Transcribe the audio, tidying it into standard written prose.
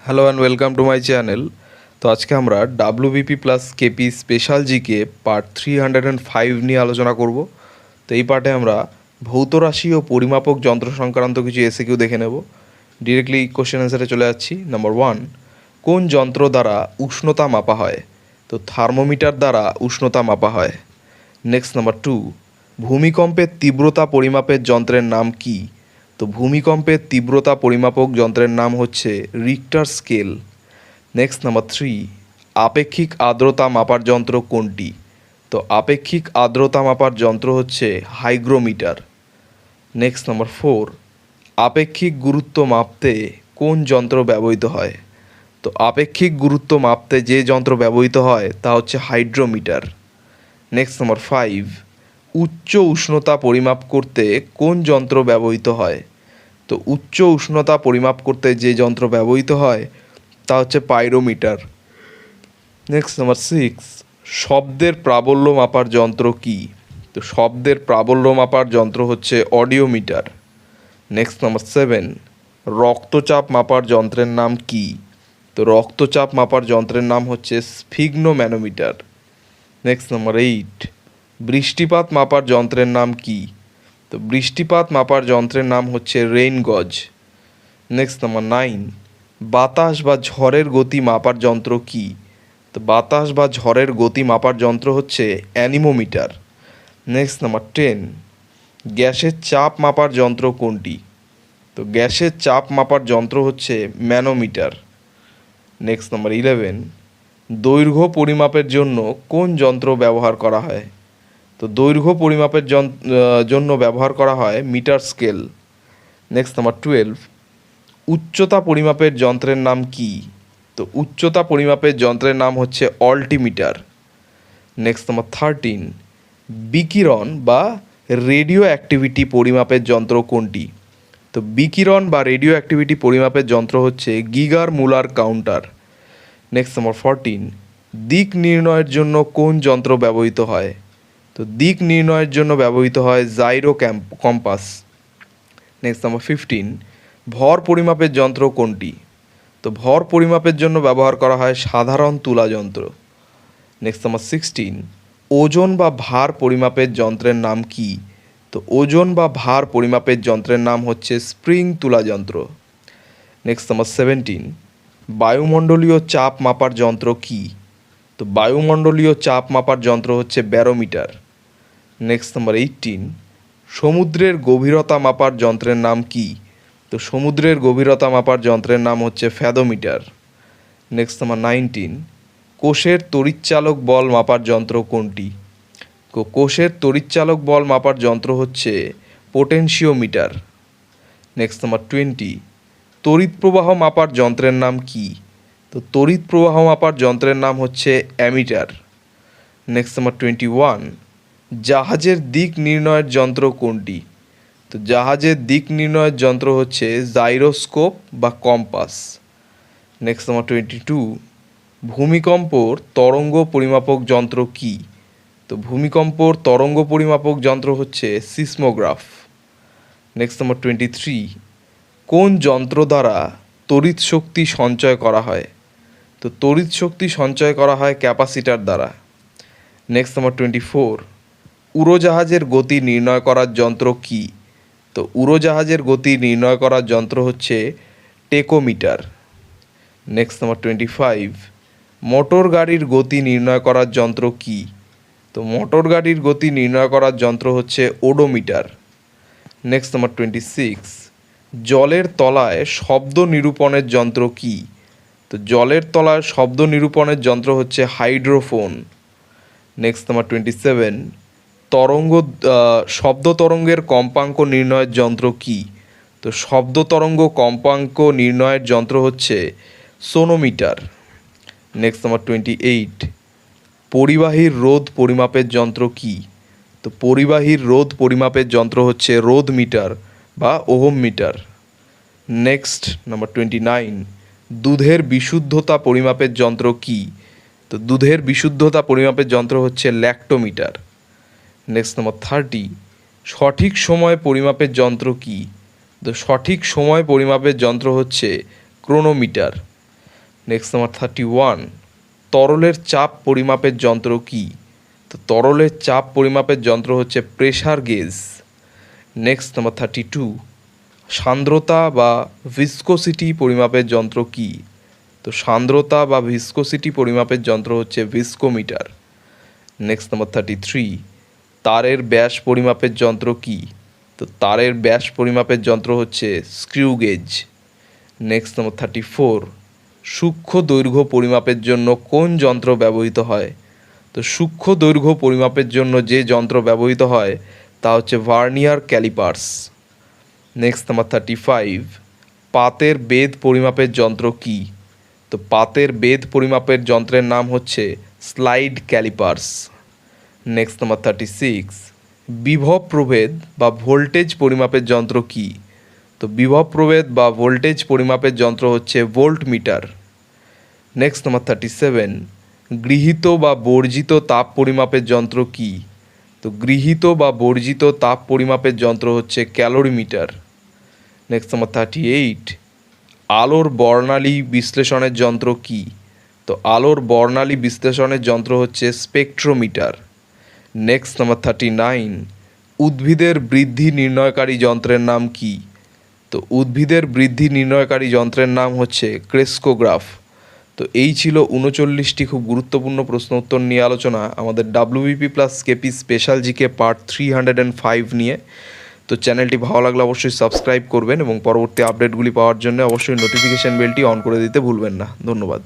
Hello and welcome to my channel. তো আজকে আমরা WBP plus KP special GK part 305 নিয়ে আলোচনা করব। তো এই পার্টে আমরা ভৌত রাশি ও পরিমাপক যন্ত্র সংক্রান্ত কিছু এসএকিউ দেখে নেব। ডিরেক্টলি কোশ্চেন অ্যান্সারে চলে যাচ্ছি। নাম্বার 1, কোন যন্ত্র দ্বারা উষ্ণতা মাপা হয়? তো থার্মোমিটার দ্বারা উষ্ণতা মাপা হয়। নেক্সট নাম্বার 2, ভূমিকম্পের তীব্রতা পরিমাপের যন্ত্রের নাম কি? তো ভূমিকম্পের তীব্রতা পরিমাপক যন্ত্রের নাম হচ্ছে রিক্টার স্কেল। নেক্সট নাম্বার 3, আপেক্ষিক আর্দ্রতা মাপার যন্ত্র কোনটি? তো আপেক্ষিক আর্দ্রতা মাপার যন্ত্র হচ্ছে হাইগ্রোমিটার। নেক্সট নাম্বার 4, আপেক্ষিক গুরুত্ব মাপতে কোন যন্ত্র ব্যবহৃত হয়? তো আপেক্ষিক গুরুত্ব মাপতে যে যন্ত্র ব্যবহৃত হয় তা হচ্ছে হাইড্রোমিটার। নেক্সট নাম্বার 5, উচ্চ উষ্ণতা পরিমাপ করতে কোন যন্ত্র ব্যবহৃত হয়? তো উচ্চ উষ্ণতা পরিমাপ করতে যে যন্ত্র ব্যবহৃত হয় তা হচ্ছে পাইরোমিটার। নেক্সট নাম্বার 6, শব্দের প্রাবল্য মাপার যন্ত্র কি? তো শব্দের প্রাবল্য মাপার যন্ত্র হচ্ছে অডিওমিটার। নেক্সট নাম্বার 7, রক্তচাপ মাপার যন্ত্রের নাম কি? তো রক্তচাপ মাপার যন্ত্রের নাম হচ্ছে স্ফিগনোম্যানোমিটার। নেক্সট নাম্বার 8, বৃষ্টিপাত মাপার যন্ত্রের নাম কি? তো বৃষ্টিপাত মাপার যন্ত্রের নাম হচ্ছে রেইন গজ। নেক্সট নাম্বার 9, বাতাস বা ঝড়ের গতি মাপার যন্ত্র কি? তো বাতাস বা ঝড়ের গতি মাপার যন্ত্র হচ্ছে অ্যানিমোমিটার। নেক্সট নাম্বার 10, গ্যাসের চাপ মাপার যন্ত্র কোনটি? তো গ্যাসের চাপ মাপার যন্ত্র হচ্ছে ম্যানোমিটার। নেক্সট নাম্বার 11, দৈর্ঘ্য পরিমাপের জন্য কোন যন্ত্র ব্যবহার করা হয়? তো দৈর্ঘ্য পরিমাপের জন্য ব্যবহার করা হয় মিটার স্কেল। নেক্সট নাম্বার 12, উচ্চতা পরিমাপের যন্ত্রের নাম কি? তো উচ্চতা পরিমাপের যন্ত্রের নাম হচ্ছে অল্টিমিটার। নেক্সট নাম্বার 13, বিকিরণ বা রেডিও অ্যাক্টিভিটি পরিমাপের যন্ত্র কোনটি? তো বিকিরণ বা রেডিও অ্যাক্টিভিটি পরিমাপের যন্ত্র হচ্ছে গিগার মুলার কাউন্টার। নেক্সট নাম্বার 14, দিক নির্ণয়ের জন্য কোন যন্ত্র ব্যবহৃত হয়? তো দিক নির্ণয়ের জন্য ব্যবহৃত হয় জাইরো কম্পাস। নেক্সট নাম্বার 15, ভর পরিমাপের যন্ত্র কোনটি? তো ভর পরিমাপের জন্য ব্যবহার করা হয় সাধারণ তুলা যন্ত্র। নেক্সট নাম্বার 16, ওজন বা ভার পরিমাপের যন্ত্রের নাম কি? তো ওজন বা ভার পরিমাপের যন্ত্রের নাম হচ্ছে স্প্রিং তুলা যন্ত্র। নেক্সট নাম্বার 17, বায়ুমণ্ডলীয় চাপ মাপার যন্ত্র কি? তো বায়ুমণ্ডলীয় চাপ মাপার যন্ত্র হচ্ছে ব্যারোমিটার। নেক্সট নাম্বার 18, সমুদ্রের গভীরতা মাপার যন্ত্রের নাম কি? তো সমুদ্রের গভীরতা মাপার যন্ত্রের নাম হচ্ছে ফ্যাদোমিটার। নেক্সট নাম্বার 19, কোষের তড়িৎচালক বল মাপার যন্ত্র কোনটি? কোষের তড়িৎচালক বল মাপার যন্ত্র হচ্ছে পোটেনশিওমিটার। নেক্সট নাম্বার 20, তড়িৎ প্রবাহ মাপার যন্ত্রের নাম কি? তো তড়িৎ প্রবাহ মাপার যন্ত্রের নাম হচ্ছে অ্যামিটার। নেক্সট নাম্বার 21, জাহাজের দিক নির্ণয়ের যন্ত্র কোনটি? তো জাহাজের দিক নির্ণয়ের যন্ত্র হচ্ছে জাইরোস্কোপ বা কম্পাস। নেক্সট নাম্বার 22, ভূমিকম্পর তরঙ্গ পরিমাপক যন্ত্র কি? তো ভূমিকম্পর তরঙ্গ পরিমাপক যন্ত্র হচ্ছে সিসমোগ্রাফ। নেক্সট নাম্বার 23, কোন যন্ত্র দ্বারা তড়িৎ শক্তি সঞ্চয় করা হয়? তো তড়িৎ শক্তি সঞ্চয় করা হয় ক্যাপাসিটার দ্বারা। নেক্সট নাম্বার 24, উড়োজাহাজের গতি নির্ণয় করার যন্ত্র কি? তো উড়োজাহাজের গতি নির্ণয় করার যন্ত্র হচ্ছে টেকোমিটার। নেক্সট নাম্বার 25, মোটর গাড়ির গতি নির্ণয় করার যন্ত্র কি? তো মোটর গাড়ির গতি নির্ণয় করার যন্ত্র হচ্ছে ওডোমিটার। নেক্সট নাম্বার 26, জলের তলায় শব্দ নিরূপণের যন্ত্র কি? তো জলের তলায় শব্দ নিরূপণের যন্ত্র হচ্ছে হাইড্রোফোন। নেক্সট নাম্বার 27, শব্দ তরঙ্গের কম্পাঙ্ক নির্ণয়ের যন্ত্র কি? তো শব্দ তরঙ্গ কম্পাঙ্ক নির্ণয়ের যন্ত্র হচ্ছে সোনোমিটার। নেক্সট নাম্বার 28, পরিবাহীর রোধ পরিমাপের যন্ত্র কি? তো পরিবাহীর রোধ পরিমাপের যন্ত্র হচ্ছে রোধ মিটার বা ওহম মিটার। নেক্সট নাম্বার 29, দুধের বিশুদ্ধতা পরিমাপের যন্ত্র কি? তো দুধের বিশুদ্ধতা পরিমাপের যন্ত্র হচ্ছে ল্যাক্টোমিটার। নেক্সট নাম্বার 30, সঠিক সময় পরিমাপের যন্ত্র কি? তো সঠিক সময় পরিমাপের যন্ত্র হচ্ছে ক্রোনোমিটার। নেক্সট নাম্বার 31, তরলের চাপ পরিমাপের যন্ত্র কি? তো তরলের চাপ পরিমাপের যন্ত্র হচ্ছে প্রেসার গেজ। নেক্সট নাম্বার 32, সান্দ্রতা বা ভিসকোসিটি পরিমাপের যন্ত্র কি? তো সান্দ্রতা বা ভিসকোসিটি পরিমাপের যন্ত্র হচ্ছে ভিসকোমিটার। নেক্সট নাম্বার 33, তারের ব্যাস পরিমাপের যন্ত্র কি? তো তারের ব্যাস পরিমাপের যন্ত্র হচ্ছে স্ক্রু গেজ। নেক্সট নাম্বার 34, সূক্ষ্ম দৈর্ঘ্য পরিমাপের জন্য কোন যন্ত্র ব্যবহৃত হয়? তো সূক্ষ্ম দৈর্ঘ্য পরিমাপের জন্য যে যন্ত্র ব্যবহৃত হয় তা হচ্ছে ভার্নিয়ার ক্যালিপার্স। নেক্সট নাম্বার 35, পাতের বেধ পরিমাপের যন্ত্র কি? তো পাতের বেধ পরিমাপের যন্ত্রের নাম হচ্ছে স্লাইড ক্যালিপার্স। নেক্সট নাম্বার 36, বিভব প্রভেদ বা ভোল্টেজ পরিমাপের যন্ত্র কি? তো বিভব প্রভেদ বা ভোল্টেজ পরিমাপের যন্ত্র হচ্ছে ভোল্টমিটার। নেক্সট নাম্বার 37, গৃহীত বা বর্জিত তাপ পরিমাপের যন্ত্র কি? তো গৃহীত বা বর্জিত তাপ পরিমাপের যন্ত্র হচ্ছে ক্যালোরিমিটার। নেক্সট নাম্বার 38, আলোর বর্ণালী বিশ্লেষণের যন্ত্র কি? তো আলোর বর্ণালী বিশ্লেষণের যন্ত্র হচ্ছে স্পেকট্রোমিটার। নেক্সট নাম্বার 39, উদ্ভিদের বৃদ্ধি নির্ণয়কারী যন্ত্রের নাম কি? তো উদ্ভিদের বৃদ্ধি নির্ণয়কারী যন্ত্রের নাম হচ্ছে ক্রেস্কোগ্রাফ। তো এই ছিল 39টি খুব গুরুত্বপূর্ণ প্রশ্ন উত্তর নিয়ে আলোচনা আমাদের WBP plus KP special GK part 305 নিয়ে। তো চ্যানেলটি ভালো লাগলে অবশ্যই সাবস্ক্রাইব করবেন এবং পরবর্তী আপডেটগুলি পাওয়ার জন্য অবশ্যই নোটিফিকেশান বেলটি অন করে দিতে ভুলবেন না। ধন্যবাদ।